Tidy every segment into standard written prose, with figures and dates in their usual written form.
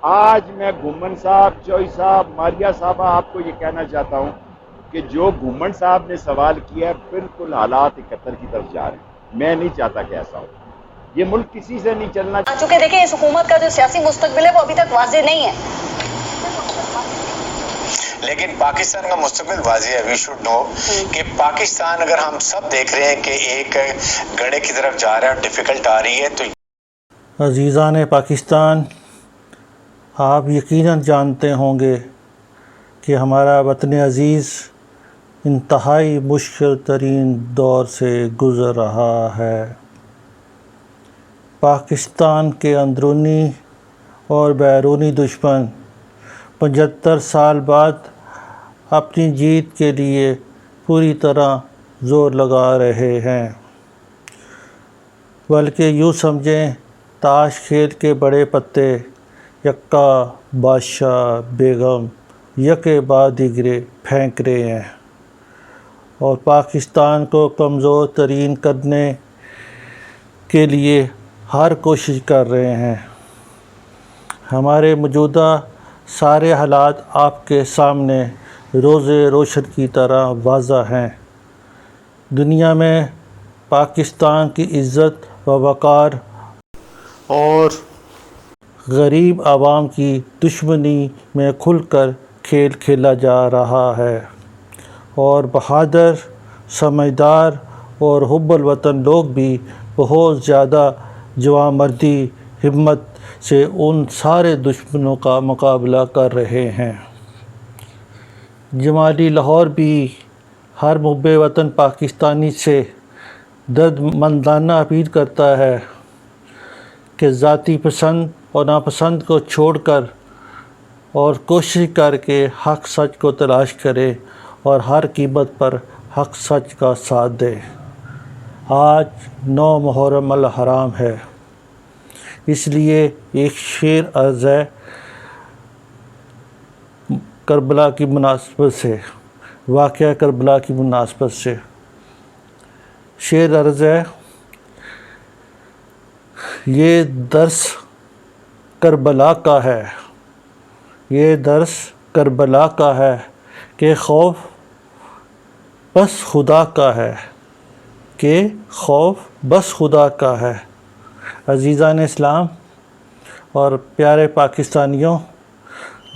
آج میں گھومن صاحب، چوئی صاحب، ماریہ صاحبہ آپ کو یہ کہنا چاہتا ہوں کہ جو گھومن صاحب نے سوال کیا ہے بالکل حالات 71 کی طرف جا رہے ہیں. میں نہیں چاہتا کہ ایسا ہو. یہ ملک کسی سے نہیں چلنا. چونکہ دیکھیں اس حکومت کا جو سیاسی مستقبل ہے وہ ابھی تک واضح نہیں ہے، لیکن پاکستان کا مستقبل واضح ہے. وی شوڈ نو کہ پاکستان اگر ہم سب دیکھ رہے ہیں کہ ایک گڑھے کی طرف جا رہا ہے اور ڈیفیکلٹ آ رہی ہے تو عزیزان پاکستان، آپ یقیناً جانتے ہوں گے کہ ہمارا وطن عزیز انتہائی مشکل ترین دور سے گزر رہا ہے. پاکستان کے اندرونی اور بیرونی دشمن 75 سال بعد اپنی جیت کے لیے پوری طرح زور لگا رہے ہیں. بلکہ یوں سمجھیں تاش کھیل کے بڑے پتے یکا بادشاہ بیگم یکے بعد دیگرے پھینک رہے ہیں اور پاکستان کو کمزور ترین کرنے کے لیے ہر کوشش کر رہے ہیں. ہمارے موجودہ سارے حالات آپ کے سامنے روز روشن کی طرح واضح ہیں. دنیا میں پاکستان کی عزت و وقار اور غریب عوام کی دشمنی میں کھل کر کھیل کھیلا جا رہا ہے اور بہادر، سمجھدار اور حب الوطن لوگ بھی بہت زیادہ جوانمردی ہمت سے ان سارے دشمنوں کا مقابلہ کر رہے ہیں. جمالی لاہور بھی ہر محب وطن پاکستانی سے درد مندانہ اپیل کرتا ہے کہ ذاتی پسند اور ناپسند کو چھوڑ کر اور کوشش کر کے حق سچ کو تلاش کرے اور ہر قیمت پر حق سچ کا ساتھ دے. آج 9 محرم الحرام ہے، اس لیے ایک شعر عرض ہے کربلا کی مناسبت سے، واقعہ کربلا کی مناسبت سے. شعر عرض ہے، یہ درس کربلا کا ہے، یہ درس کربلا کا ہے کہ خوف بس خدا کا ہے، کہ خوف بس خدا کا ہے. عزیزان اسلام اور پیارے پاکستانیوں،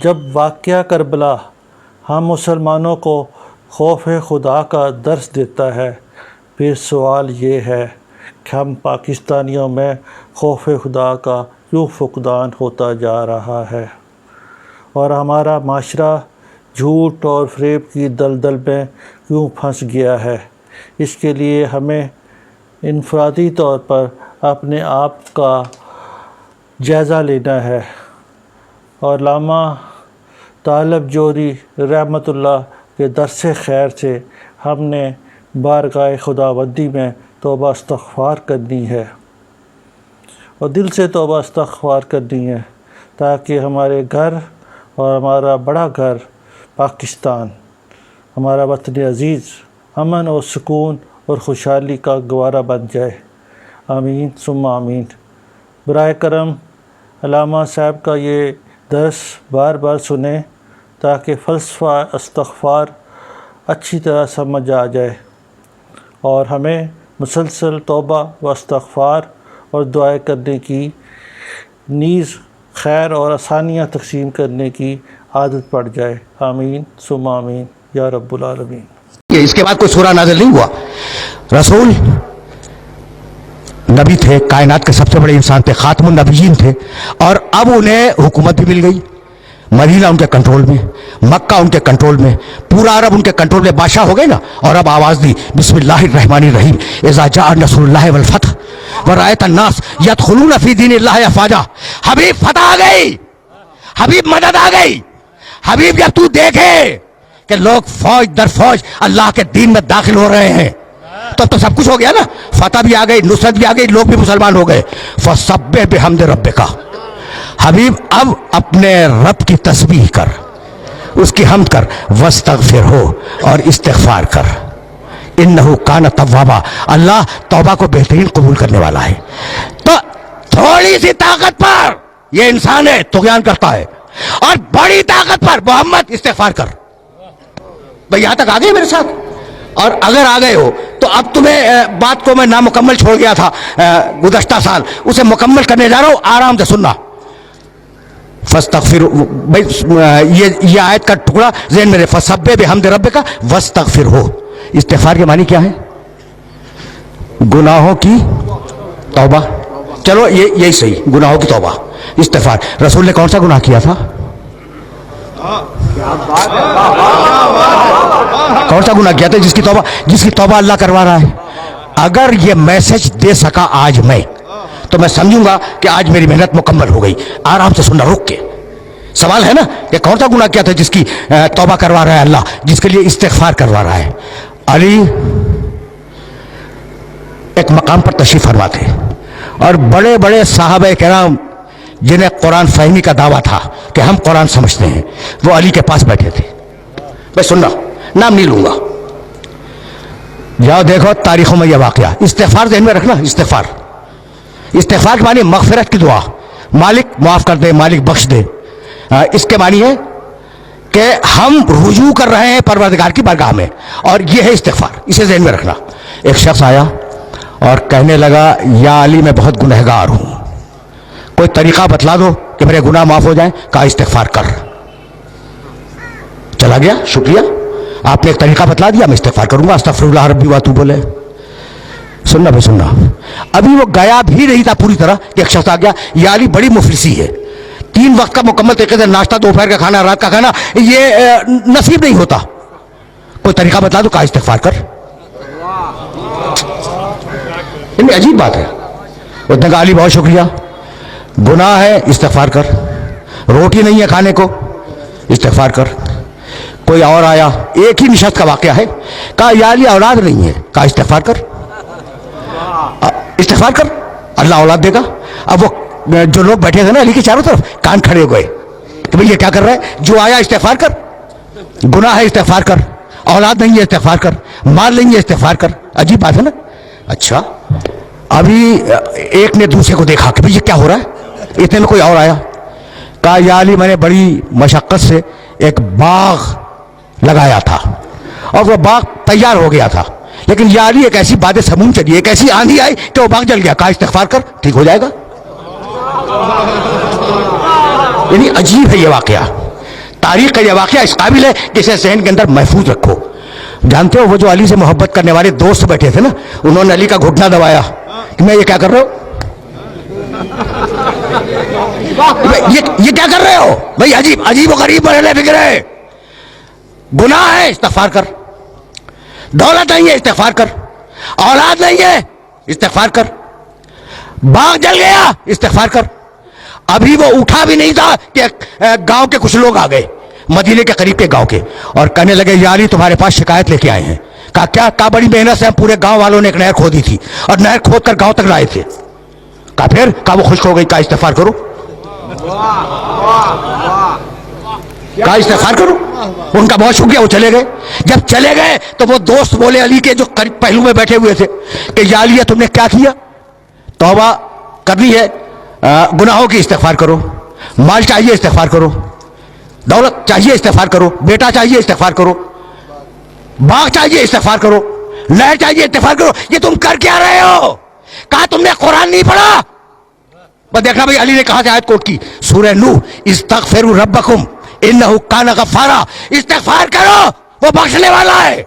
جب واقعہ کربلا ہم مسلمانوں کو خوف خدا کا درس دیتا ہے، پھر سوال یہ ہے کہ ہم پاکستانیوں میں خوف خدا کا کیوں فقدان ہوتا جا رہا ہے اور ہمارا معاشرہ جھوٹ اور فریب کی دلدل میں کیوں پھنس گیا ہے. اس کے لیے ہمیں انفرادی طور پر اپنے آپ کا جائزہ لینا ہے اور علامہ طالب جوہری رحمۃ اللہ کے درس خیر سے ہم نے بارگاہ خداوندی میں توبہ استغفار کرنی ہے اور دل سے توبہ استغفار کرنی ہے تاکہ ہمارے گھر اور ہمارا بڑا گھر پاکستان، ہمارا وطن عزیز امن اور سکون اور خوشحالی کا گوارا بن جائے. آمین ثم آمین. برائے کرم علامہ صاحب کا یہ درس بار بار سنیں تاکہ فلسفہ استغفار اچھی طرح سمجھ آ جائے اور ہمیں مسلسل توبہ و استغفار اور دعائیں کرنے کی نیز خیر اور آسانیاں تقسیم کرنے کی عادت پڑ جائے. آمین ثم آمین یا رب العالمین. اس کے بعد کوئی سورہ نازل نہیں ہوا. رسول نبی تھے، کائنات کے سب سے بڑے انسان تھے، خاتم النبیین تھے، اور اب انہیں حکومت بھی مل گئی. مدینہ ان کے کنٹرول میں، مکہ ان کے کنٹرول میں، پورا عرب ان کے کنٹرول میں، بادشاہ ہو گئے نا. اور اب آواز دی بسم اللہ الرحمن الرحیم اذا جاء نصر اللہ والفتح ورأیت الناس یدخلون فی دین اللہ افواجا. حبیب فتح آ گئی، حبیب مدد آ گئی. حبیب جب تو دیکھے کہ لوگ فوج در فوج اللہ کے دین میں داخل ہو رہے ہیں تو سب کچھ ہو گیا نا. فتح بھی آ گئی، نصرت بھی آ گئی، لوگ بھی مسلمان ہو گئے. فسبح بحمد ربک. حبیب اب اپنے رب کی تسبیح کر، اس کی حمد کر، واستغفر ہو اور استغفار کر. انہو کان توابا. اللہ توبہ کو بہترین قبول کرنے والا ہے. تو تھوڑی سی طاقت پر یہ انسان ہے طغیان کرتا ہے، اور بڑی طاقت پر محمد استغفار کر. بھائی یہاں تک آ گئے میرے ساتھ؟ اور اگر آ گئے ہو تو اب تمہیں بات کو میں نامکمل چھوڑ گیا تھا گزشتہ سال، اسے مکمل کرنے جا رہا ہوں، آرام سے سننا. فاستغفر، بھائی یہ آیت کا ٹکڑا ذہن میں رہے، فسبح بحمد ربک واستغفرہ. استغفار کے معنی کیا ہے؟ گناہوں کی توبہ. چلو یہی صحیح، گناہوں کی توبہ استغفار. رسول نے کون سا گناہ کیا تھا؟ کون سا گناہ کیا تھا جس کی توبہ اللہ کروا رہا ہے؟ اگر یہ میسج دے سکا آج میں تو میں سمجھوں گا کہ آج میری محنت مکمل ہو گئی. آرام سے سننا، رک کے. سوال ہے نا کہ کون سا گناہ کیا تھا جس کی توبہ کروا رہا ہے اللہ، جس کے لیے استغفار کروا رہا ہے؟ علی ایک مقام پر تشریف فرما تھے، اور بڑے بڑے صحابہ کرام جنہیں قرآن فہمی کا دعویٰ تھا کہ ہم قرآن سمجھتے ہیں، وہ علی کے پاس بیٹھے تھے. بھائی سننا، نام نہیں لوں گا، جاؤ دیکھو تاریخوں میں یہ واقعہ. استغفار ذہن میں رکھنا. استغفار کے معنی مغفرت کی دعا، مالک معاف کر دے، مالک بخش دے. اس کے معنی ہے کہ ہم رجوع کر رہے ہیں پروردگار کی بارگاہ میں، اور یہ ہے استغفار. اسے ذہن میں رکھنا. ایک شخص آیا اور کہنے لگا یا علی میں بہت گنہگار ہوں، کوئی طریقہ بتلا دو کہ میرے گناہ معاف ہو جائیں. کہا استغفار کر. چلا گیا، شکریہ آپ نے ایک طریقہ بتلا دیا، میں استغفار کروں گا، استغفر اللہ ربی واتوب بولے. سننا بھائی سننا، ابھی وہ گیا بھی نہیں تھا پوری طرح کہ ایک شخص آ گیا، یا علی بڑی مفلسی ہے، 3 وقت کا مکمل طریقے سے ناشتہ، دوپہر کا کھانا، رات کا کھانا یہ نصیب نہیں ہوتا، کوئی طریقہ بتلا دو. کہا استغفار کر. عجیب بات ہے. اس نے کہا علی بہت شکریہ، گناہ ہے استغفار کر، روٹی نہیں ہے کھانے کو استغفار کر. کوئی اور آیا، ایک ہی نشست کا واقعہ ہے، کہا یا علی اولاد نہیں ہے. کہا استغفار کر. استغفار کر، اللہ اولاد دے گا. اب وہ جو لوگ بیٹھے تھے نا علی کے چاروں طرف، کان کھڑے ہو گئے کہ بھئی یہ کیا کر رہا ہے؟ جو آیا استغفار کر، گناہ ہے استغفار کر، اولاد نہیں ہے استغفار کر، مال نہیں ہے استغفار کر. عجیب بات ہے نا. اچھا، ابھی ایک نے دوسرے کو دیکھا کہ بھئی یہ کیا ہو رہا ہے. اتنے میں کوئی اور آیا، کہا یا علی میں نے بڑی مشقت سے ایک باغ لگایا تھا، اور وہ باغ تیار ہو گیا تھا، لیکن یا علی ایک ایسی باد سموم چلی، ایک ایسی آندھی آئی کہ وہ باغ جل گیا. کہا استغفار کر، ٹھیک ہو جائے گا. یعنی عجیب ہے یہ واقعہ، تاریخ کا یہ واقعہ اس قابل ہے کہ اسے ذہن کے اندر محفوظ رکھو. جانتے ہو وہ جو علی سے محبت کرنے والے دوست بیٹھے تھے نا، انہوں نے علی کا گھٹنا دبایا کہ میں یہ کیا کر رہا ہوں، یہ کیا کر رہے ہو بھائی؟ عجیب و غریب مرحلے فکر ہے. گناہ ہے استغفار کر، دولت نہیں ہے استغفار کر، اولاد نہیں ہے استغفار کر، باغ جل گیا استغفار کر. ابھی وہ اٹھا بھی نہیں تھا کہ گاؤں کے کچھ لوگ آ گئے، مدینے کے قریب کے گاؤں کے، اور کہنے لگے یا علی تمہارے پاس شکایت لے کے آئے ہیں. کہا کیا؟ کہا بڑی محنت سے ہم پورے گاؤں والوں نے ایک نہر کھودی تھی، اور نہر کھود کر گاؤں تک لائے تھے. کہا پھر؟ کہا وہ خشک ہو گئی. کہا استغفار کرو. کہا استغفار کرو. ان کا بہت شکریہ، وہ چلے گئے. جب چلے گئے تو وہ دوست بولے علی کے جو قریب پہلو میں بیٹھے ہوئے تھے کہ یا علی تم نے کیا کیا؟ توبہ کرنی ہے، گناہوں کی استغفار کرو، مال چاہیے استغفار کرو، دولت چاہیے استغفار کرو، بیٹا چاہیے استغفار کرو، باغ چاہیے استغفار کرو، نہر چاہیے استغفار کرو. یہ تم کر کیا رہے ہو؟ کہا تم نے قرآن نہیں پڑھا. بس دیکھنا بھائی علی نے کہا سے آیت کوٹ کی، سورہ نوح، استغفروا ربکم انہ کان غفارا. استغفار کرو، وہ بخشنے والا ہے.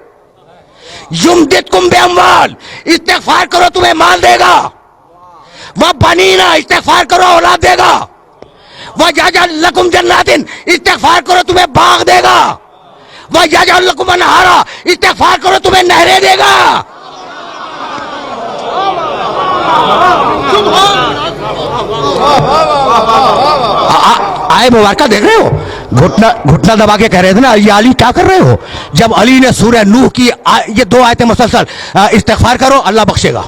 یمددکم باموال، استغفار کرو تمہیں مال دے گا. وبنینا، استغفار کرو اولاد دے گا. ویجعل لکم جنات، استغفار کرو تمہیں باغ دے گا. ویجعل لکم انہارا، استغفار کرو تمہیں نہریں دے گا. آئے مبارکہ دیکھ رہے ہو، گھٹنا دبا کے کہہ رہے تھے نا یا علی کیا کر رہے ہو. جب علی نے سورہ نوح کی یہ 2 آیتیں مسلسل، استغفار کرو اللہ بخشے گا،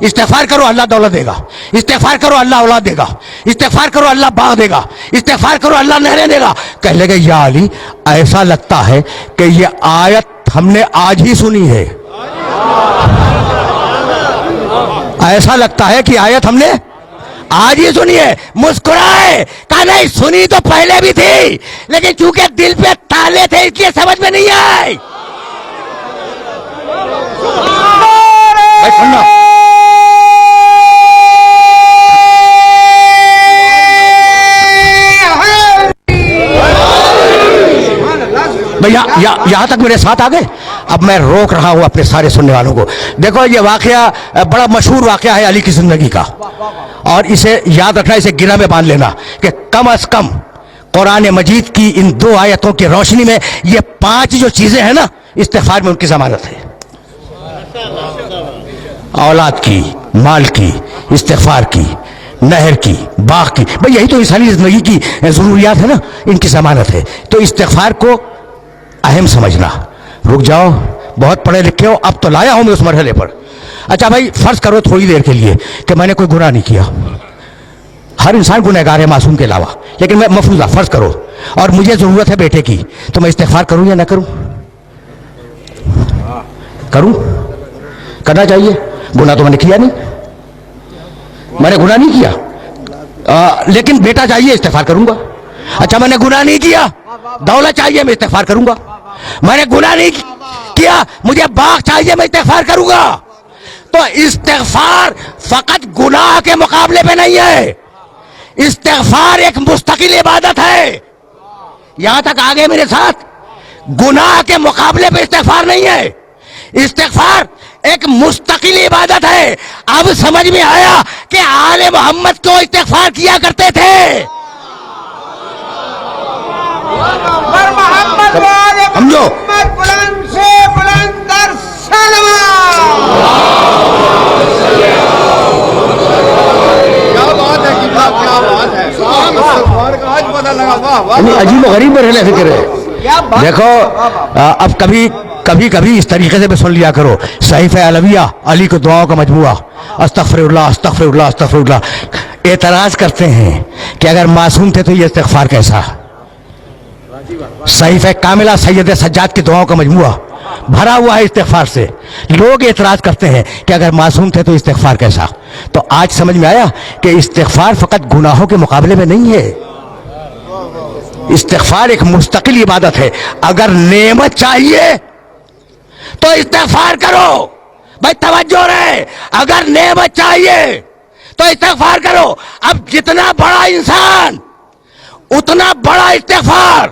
استغفار کرو اللہ دولت دے گا، استغفار کرو اللہ اولاد دے گا، استغفار کرو اللہ باغ دے گا، استغفار کرو اللہ نہریں دے گا. کہنے لگے یا علی ایسا لگتا ہے کہ یہ آیت ہم نے آج ہی سنی ہے. ایسا لگتا ہے کہ آیت ہم نے آج ہی سنیے, مسکرائے, کہا نہیں سنی تو پہلے بھی تھی لیکن چونکہ دل پہ تالے تھے اس لیے سمجھ میں نہیں آئی. سننا بھیا یہاں تک میرے ساتھ آ گئے. اب میں روک رہا ہوں اپنے سارے سننے والوں کو. دیکھو یہ واقعہ بڑا مشہور واقعہ ہے علی کی زندگی کا, اور اسے یاد رکھنا, اسے گرہ میں باندھ لینا کہ کم از کم قرآن مجید کی ان 2 آیتوں کی روشنی میں یہ 5 جو چیزیں ہیں نا, استغفار میں ان کی ضمانت ہے. اولاد کی, مال کی, استغفار کی, نہر کی, باغ کی, بھئی یہی تو انسانی زندگی کی ضروریات ہے نا, ان کی ضمانت ہے. تو استغفار کو اہم سمجھنا. رک جاؤ, بہت پڑھے لکھے ہو, اب تو لایا ہوں میں اس مرحلے پر. اچھا بھائی فرض کرو تھوڑی دیر کے لیے کہ میں نے کوئی گناہ نہیں کیا. ہر انسان گنہگار ہے معصوم کے علاوہ, لیکن میں مفروضہ فرض کرو اور مجھے ضرورت ہے بیٹے کی, تو میں استغفار کروں یا نہ کروں؟ کروں, کرنا چاہیے. گناہ تو میں نے کیا نہیں, میں نے گناہ نہیں کیا, لیکن بیٹا چاہیے, استغفار کروں گا. اچھا میں نے گناہ نہیں کیا, دولت چاہیے, میں استغفار کروں گا. میں نے گناہ نہیں کیا, مجھے باغ چاہیے, میں استغفار کروں گا. تو استغفار فقط گناہ کے مقابلے پہ نہیں ہے, استغفار ایک مستقل عبادت ہے. یہاں تک آگے میرے ساتھ, گناہ کے مقابلے پہ استغفار نہیں ہے, استغفار ایک مستقل عبادت ہے. اب سمجھ میں آیا کہ آل محمد کو استغفار کیا کرتے تھے. سمجھو, بلند سے بلند در عجیب و غریب میں رہنے فکر ہے. دیکھو اب کبھی اس طریقے سے بھی سن لیا کرو, صحیفہ علویہ, علی کو دعاؤں کا مجموعہ, استغفر اللہ استغفر اللہ استغفر اللہ. اعتراض کرتے ہیں کہ اگر معصوم تھے تو یہ استغفار کیسا؟ صحیفہ کاملہ سید سجاد کی دعاؤں کا مجموعہ بھرا ہوا ہے استغفار سے. لوگ اعتراض کرتے ہیں کہ اگر معصوم تھے تو استغفار کیسا؟ تو آج سمجھ میں آیا کہ استغفار فقط گناہوں کے مقابلے میں نہیں ہے, استغفار ایک مستقل عبادت ہے. اگر نعمت چاہیے تو استغفار کرو. بھائی توجہ رہے, اگر نعمت چاہیے تو استغفار کرو. اب جتنا بڑا انسان اتنا بڑا استغفار.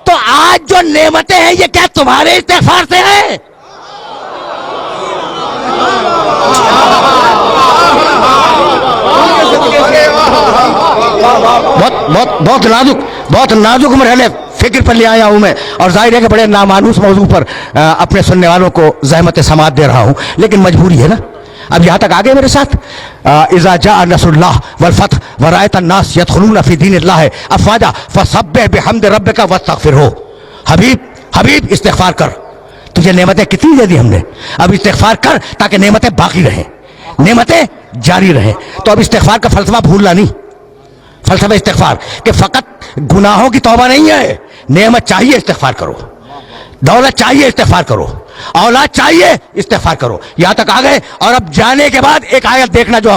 تو آج جو نعمتیں ہیں یہ کیا تمہارے استغفار سے ہیں؟ بہت نازک مرحلے فکر پر لے آیا ہوں میں, اور ظاہر ہے کہ بڑے نامانوس موضوع پر اپنے سننے والوں کو زحمت سماعت دے رہا ہوں, لیکن مجبوری ہے نا. اب یہاں تک آگے میرے ساتھ, اذا جاء نصر اللہ والفتح ورأیت الناس يدخلون فی دین اللہ افواجا فسبح بحمد ربک واستغفرہ. حبیب استغفار کر, تجھے نعمتیں کتنی دے دی ہم نے, اب استغفار کر تاکہ نعمتیں باقی رہیں, نعمتیں جاری رہیں. تو اب استغفار کا فلسفہ بھولنا نہیں, فلسفہ استغفار کہ فقط گناہوں کی توبہ نہیں ہے, نعمت چاہیے استغفار کرو, دولت چاہیے استغفار کرو, اولاد چاہیے استغفار کرو. یہاں تک آ گئے, اور اب جانے کے بعد ایک آیت دیکھنا جو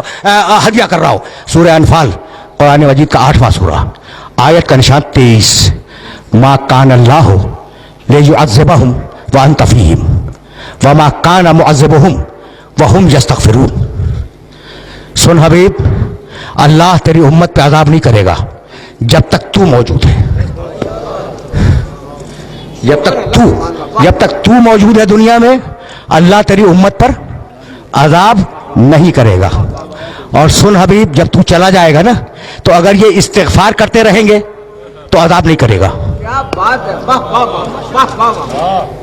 ہدیہ کر رہا ہوں, سورہ انفال قرآن مجید کا 8واں سورہ, آیت کا نشان 23. ما کان اللہ لیعذبہم وانت فیہم وما کان معذبہم وہم یستغفرون. سن حبیب, اللہ تیری امت پہ عذاب نہیں کرے گا جب تک تو موجود ہے. جب تک تو موجود ہے دنیا میں, اللہ تیری امت پر عذاب نہیں کرے گا. اور سن حبیب, جب تو چلا جائے گا نا, تو اگر یہ استغفار کرتے رہیں گے تو عذاب نہیں کرے گا.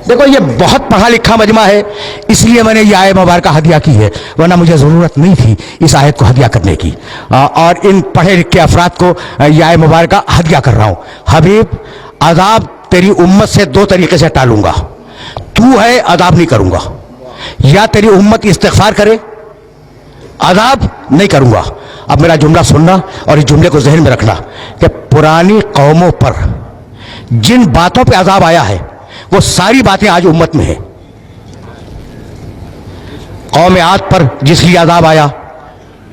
دیکھو یہ بہت پڑھا لکھا مجمع ہے, اس لیے میں نے یہ آیت مبارکہ ہدیہ کی ہے, ورنہ مجھے ضرورت نہیں تھی اس آیت کو ہدیہ کرنے کی. اور ان پڑھے لکھے افراد کو یہ آیت مبارکہ ہدیہ کر رہا ہوں. حبیب, عذاب تیری امت سے 2 طریقے سے ٹالوں گا. تو ہے عذاب نہیں کروں گا, یا تیری امت استغفار کرے, عذاب نہیں کروں گا. اب میرا جملہ سننا اور اس جملے کو ذہن میں رکھنا کہ پرانی قوموں پر جن باتوں پہ عذاب آیا ہے وہ ساری باتیں آج امت میں ہیں. قوم عاد پر جس لیے عذاب آیا,